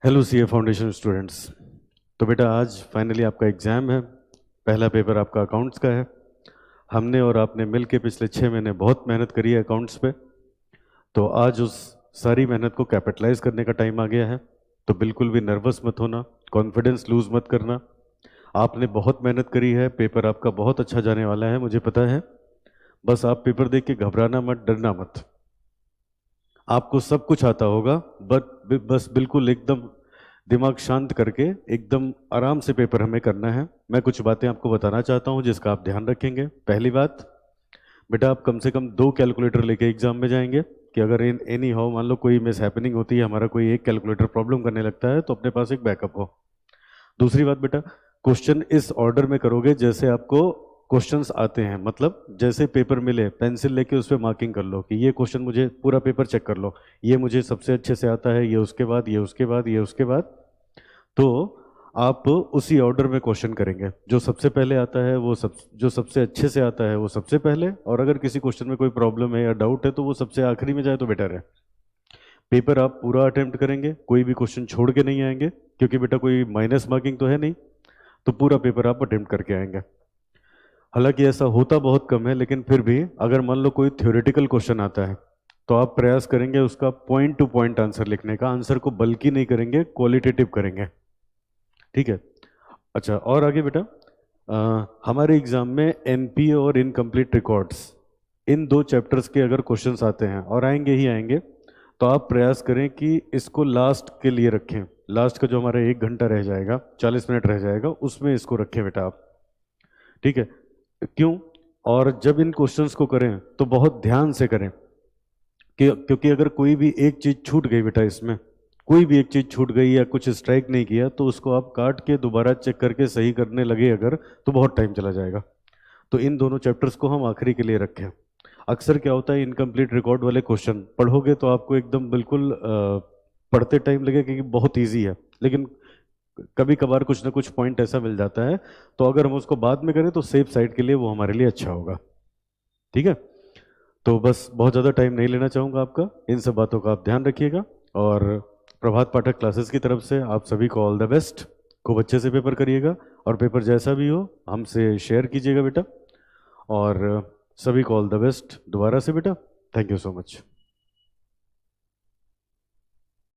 Hello CA foundation students. तो बेटा आज फाइनली आपका एग्ज़ाम है। पहला पेपर आपका अकाउंट्स का है। हमने और आपने मिल के पिछले 6 महीने बहुत मेहनत करी है अकाउंट्स पे। तो आज उस सारी मेहनत को कैपिटलाइज करने का टाइम आ गया है। तो बिल्कुल भी नर्वस मत होना, कॉन्फिडेंस लूज मत करना। आपने बहुत मेहनत करी है, पेपर आपका बहुत अच्छा जाने वाला है, मुझे पता है। बस आप पेपर देख के घबराना मत, डरना मत। आपको सब कुछ आता होगा, बट बस बिल्कुल एकदम दिमाग शांत करके एकदम आराम से पेपर हमें करना है। मैं कुछ बातें आपको बताना चाहता हूँ जिसका आप ध्यान रखेंगे। पहली बात, बेटा आप कम से कम 2 कैलकुलेटर लेके एग्जाम में जाएंगे कि अगर इन एनी हाउ मान लो कोई मिस हैपनिंग होती है, हमारा कोई एक कैलकुलेटर प्रॉब्लम करने लगता है, तो अपने पास एक बैकअप हो। दूसरी बात बेटा, क्वेश्चन इस ऑर्डर में करोगे जैसे आपको क्वेश्चंस आते हैं। मतलब जैसे पेपर मिले पेंसिल लेके उस पर मार्किंग कर लो कि ये क्वेश्चन मुझे पूरा पेपर चेक कर लो, ये मुझे सबसे अच्छे से आता है, ये उसके बाद, ये उसके बाद, ये उसके बाद। तो आप उसी ऑर्डर में क्वेश्चन करेंगे। जो सबसे पहले आता है वो जो सबसे अच्छे से आता है वो सबसे पहले, और अगर किसी क्वेश्चन में कोई प्रॉब्लम है या डाउट है तो वो सबसे आखिरी में जाए तो बेटर है। पेपर आप पूरा अटेम्प्ट करेंगे, कोई भी क्वेश्चन छोड़ के नहीं आएंगे, क्योंकि बेटा कोई माइनस मार्किंग तो है नहीं। तो पूरा पेपर आप अटेम्प्ट करके आएंगे। हालांकि ऐसा होता बहुत कम है, लेकिन फिर भी अगर मान लो कोई थ्योरेटिकल क्वेश्चन आता है तो आप प्रयास करेंगे उसका पॉइंट टू पॉइंट आंसर लिखने का। आंसर को बल्कि नहीं करेंगे, क्वालिटेटिव करेंगे। ठीक है। अच्छा, और आगे बेटा, हमारे एग्जाम में एनपी और इनकम्प्लीट रिकॉर्ड्स, इन 2 चैप्टर्स के अगर क्वेश्चंस आते हैं, और आएंगे ही आएंगे, तो आप प्रयास करें कि इसको लास्ट के लिए रखें। लास्ट का जो हमारा 1 घंटा रह जाएगा, 40 मिनट रह जाएगा, उसमें इसको रखें बेटा आप। ठीक है। क्यों? और जब इन क्वेश्चंस को करें तो बहुत ध्यान से करें क्योंकि अगर कोई भी एक चीज छूट गई बेटा, इसमें कोई भी एक चीज छूट गई या कुछ स्ट्राइक नहीं किया, तो उसको आप काट के दोबारा चेक करके सही करने लगे अगर, तो बहुत टाइम चला जाएगा। तो इन दोनों चैप्टर्स को हम आखिरी के लिए रखें। अक्सर क्या होता है, इनकम्प्लीट रिकॉर्ड वाले क्वेश्चन पढ़ोगे तो आपको एकदम बिल्कुल पढ़ते टाइम लगेगा कि बहुत ईजी है, लेकिन कभी कभार कुछ ना कुछ पॉइंट ऐसा मिल जाता है। तो अगर हम उसको बाद में करें तो सेफ साइड के लिए वो हमारे लिए अच्छा होगा। ठीक है। तो बस बहुत ज़्यादा टाइम नहीं लेना चाहूँगा आपका, इन सब बातों का आप ध्यान रखिएगा। और प्रभात पाठक क्लासेस की तरफ से आप सभी को ऑल द बेस्ट। खूब अच्छे से पेपर करिएगा, और पेपर जैसा भी हो हमसे शेयर कीजिएगा बेटा। और सभी को ऑल द बेस्ट दोबारा से बेटा। Thank you so much.